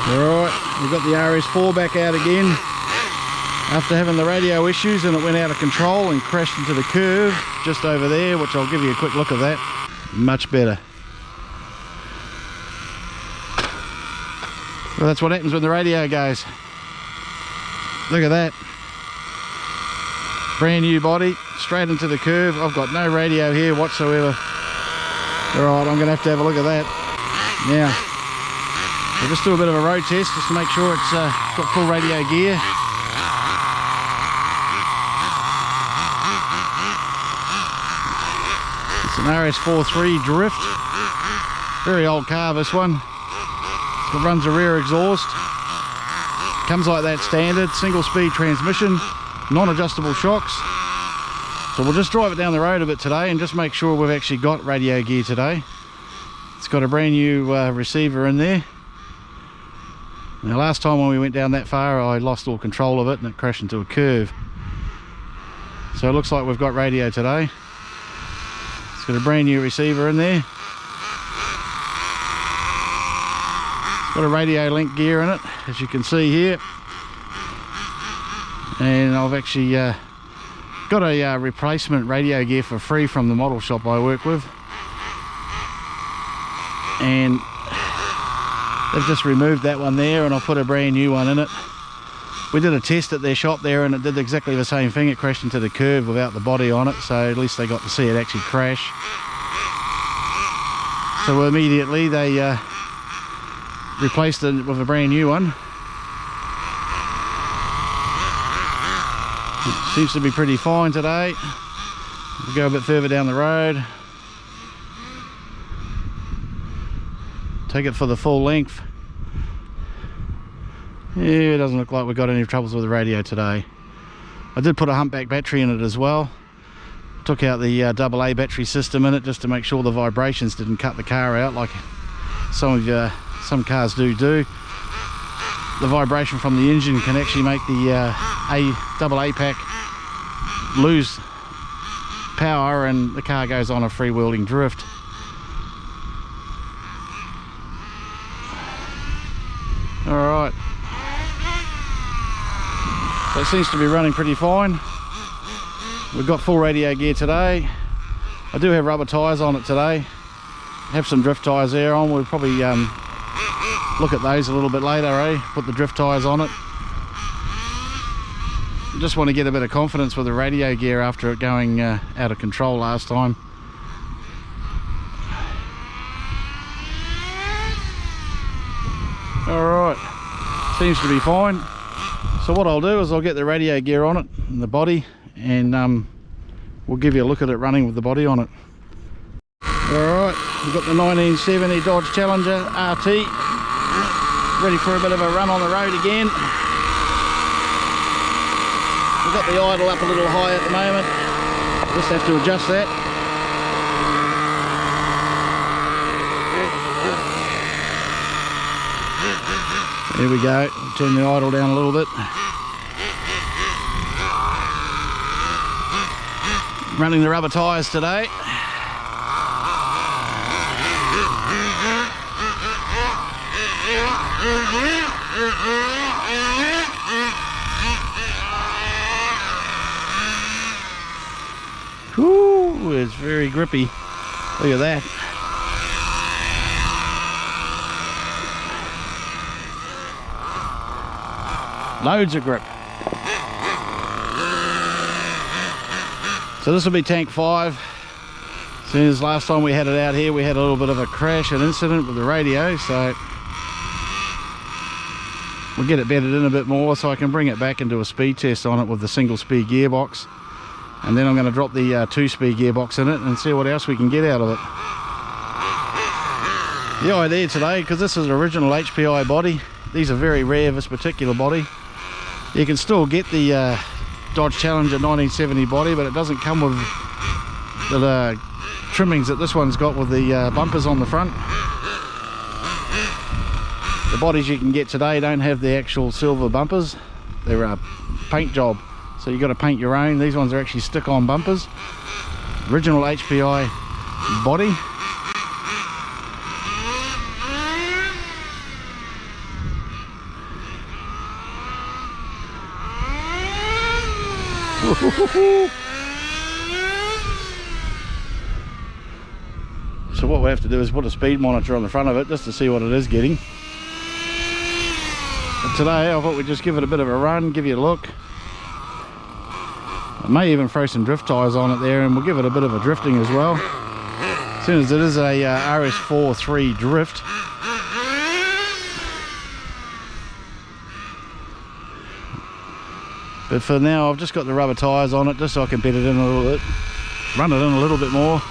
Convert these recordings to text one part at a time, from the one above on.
Alright, we've got the RS4 back out again after having the radio issues, and it went out of control and crashed into the curve just over there, which I'll give you a quick look at that. Much better. Well, that's what happens when the radio goes. Look at that. Brand new body, straight into the curve. I've got no radio here whatsoever. Alright, I'm going to have a look at that. Now, we'll just do a bit of a road test just to make sure it's got full radio gear. It's an RS4 3 Drift. Very old car, this one. It runs a rear exhaust. Comes like that standard, single speed transmission, non-adjustable shocks. So we'll just drive it down the road a bit today and just make sure we've actually got radio gear today. It's got a brand new receiver in there. Now last time when we went down that far I lost all control of it and it crashed into a curve. So it looks like we've got radio today. It's got a brand new receiver in there. It's got a radio link gear in it, as you can see here. And I've actually got a replacement radio gear for free from the model shop I work with. And they've just removed that one there and I'll put a brand new one in it. We did a test at their shop there and it did exactly the same thing. It crashed into the curve without the body on it, so at least they got to see it actually crash. So immediately they replaced it with a brand new one. It seems to be pretty fine today. We'll go a bit further down the road. Take it for the full length. Yeah, it doesn't look like we've got any troubles with the radio today. I did put a humpback battery in it as well. Took out the AA battery system in it just to make sure the vibrations didn't cut the car out like some cars do. The vibration from the engine can actually make the AA pack lose power and the car goes on a freewheeling drift. Alright, so it seems to be running pretty fine. We've got full radio gear today. I do have rubber tyres on it today. Have some drift tyres there on. We'll probably look at those a little bit later, put the drift tyres on it. Just want to get a bit of confidence with the radio gear after it going out of control last time. Alright, seems to be fine. So what I'll do is I'll get the radio gear on it and the body, and we'll give you a look at it running with the body on it. Alright, we've got the 1970 Dodge Challenger RT ready for a bit of a run on the road again. We've got the idle up a little high at the moment. Just have to adjust that. There we go, turn the idle down a little bit. Running the rubber tyres today. Whew, it's very grippy. Look at that. Loads of grip. So this will be tank 5. As soon as last time we had it out here, we had a little bit of a crash, an incident with the radio, so we'll get it bedded in a bit more so I can bring it back and do a speed test on it with the single speed gearbox, and then I'm going to drop the 2-speed gearbox in it and see what else we can get out of it. The idea today, because this is an original HPI body, these are very rare, this particular body. You can still get the Dodge Challenger 1970 body, but it doesn't come with the trimmings that this one's got with the bumpers on the front. The bodies you can get today don't have the actual silver bumpers. They're a paint job, so you've got to paint your own. These ones are actually stick-on bumpers. Original HPI body. So what we have to do is put a speed monitor on the front of it just to see what it is getting. But today I thought we'd just give it a bit of a run, give you a look. I may even throw some drift tyres on it there, and we'll give it a bit of a drifting as well. As soon as it is a RS4 3 drift. But for now I've just got the rubber tyres on it just so I can bed it in a little bit, run it in a little bit more.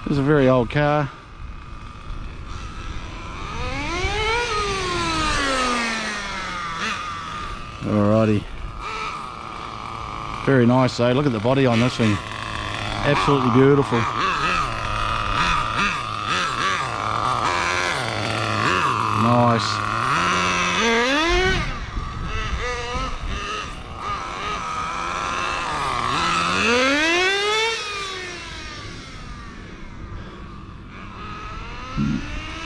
This is a very old car. Alrighty. Very nice though, look at the body on this thing. Absolutely beautiful. Nice.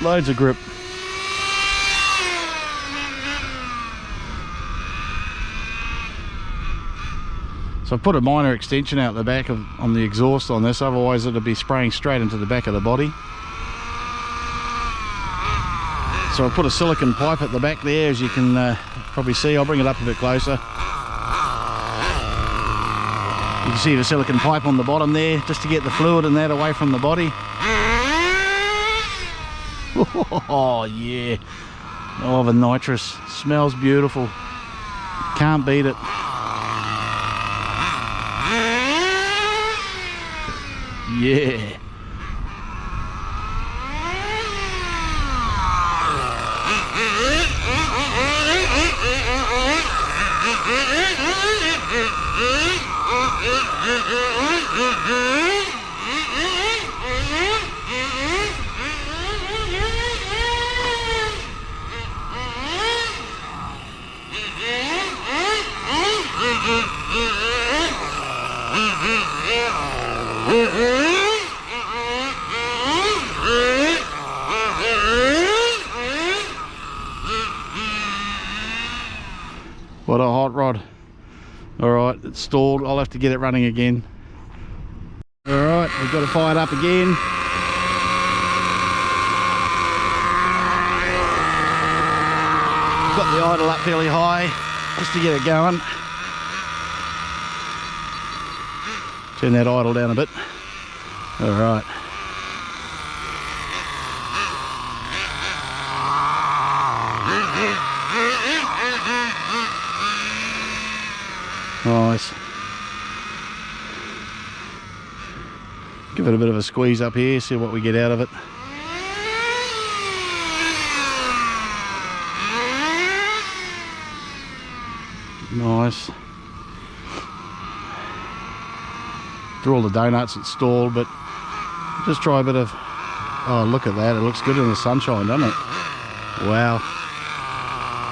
Loads of grip. So I've put a minor extension out the back on the exhaust on this, otherwise it'll be spraying straight into the back of the body. So I put a silicone pipe at the back there, as you can probably see. I'll bring it up a bit closer. You can see the silicone pipe on the bottom there, just to get the fluid and that away from the body. Oh yeah, oh the nitrous, smells beautiful, can't beat it. Yeah. What a hot rod. Alright, it's stalled. I'll have to get it running again. Alright, we've got it fired up again. Got the idle up fairly high just to get it going. Turn that idle down a bit. Alright. Nice. Give it a bit of a squeeze up here, see what we get out of it. Nice. Through all the donuts it's stalled, but just try a bit of, oh look at that, it looks good in the sunshine, doesn't it? Wow.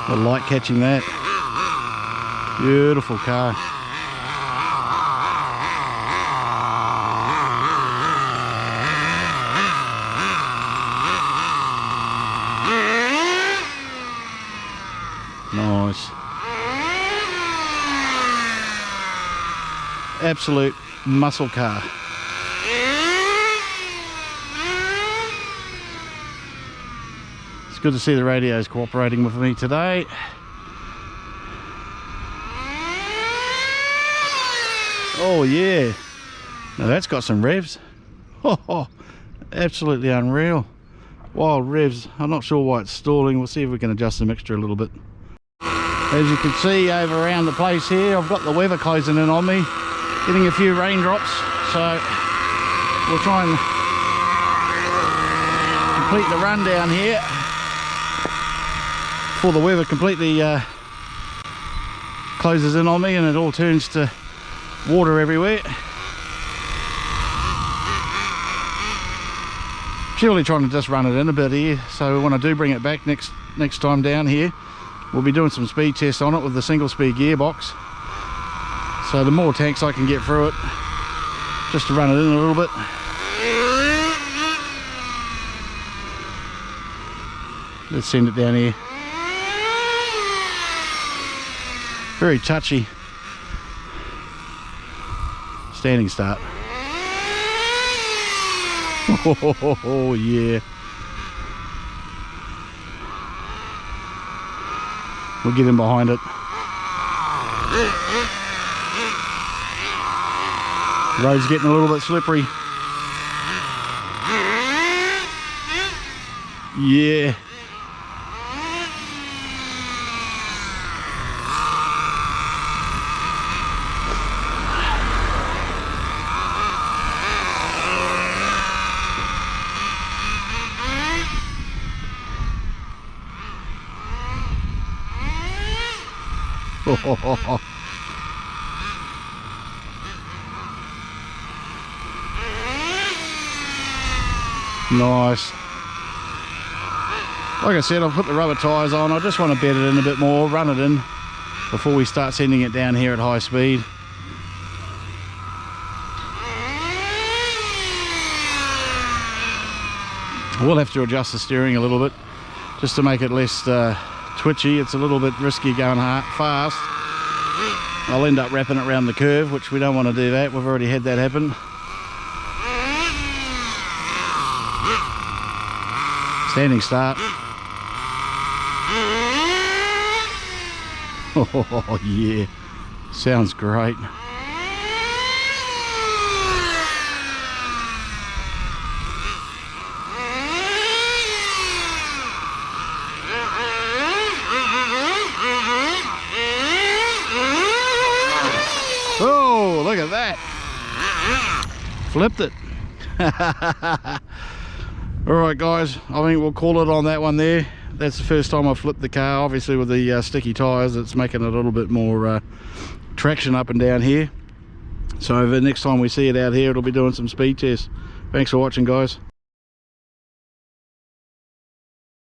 The light catching that. Beautiful car. Nice. Absolute muscle car. It's good to see the radio's cooperating with me today. Oh yeah, now that's got some revs. Oh, absolutely unreal. Wild revs. I'm not sure why it's stalling. We'll see if we can adjust the mixture a little bit. As you can see over around the place here, I've got the weather closing in on me, getting a few raindrops, so we'll try and complete the run down here before the weather completely closes in on me and it all turns to water everywhere. Purely trying to just run it in a bit here, so when I do bring it back next time down here, we'll be doing some speed tests on it with the single speed gearbox. So the more tanks I can get through it, just to run it in a little bit. Let's send it down here. Very touchy. Standing start. Oh yeah. We'll get in behind it. The road's getting a little bit slippery. Yeah. Nice. Like I said, I've put the rubber tyres on. I just want to bed it in a bit more, run it in before we start sending it down here at high speed. We'll have to adjust the steering a little bit just to make it less twitchy. It's a little bit risky going fast. I'll end up wrapping it around the curve, which we don't want to do that. We've already had that happen. Standing start. Oh yeah, sounds great. Oh, look at that. Flipped it. Alright guys, I think we'll call it on that one there. That's the first time I've flipped the car. Obviously with the sticky tyres, it's making it a little bit more traction up and down here. So the next time we see it out here, it'll be doing some speed tests. Thanks for watching guys.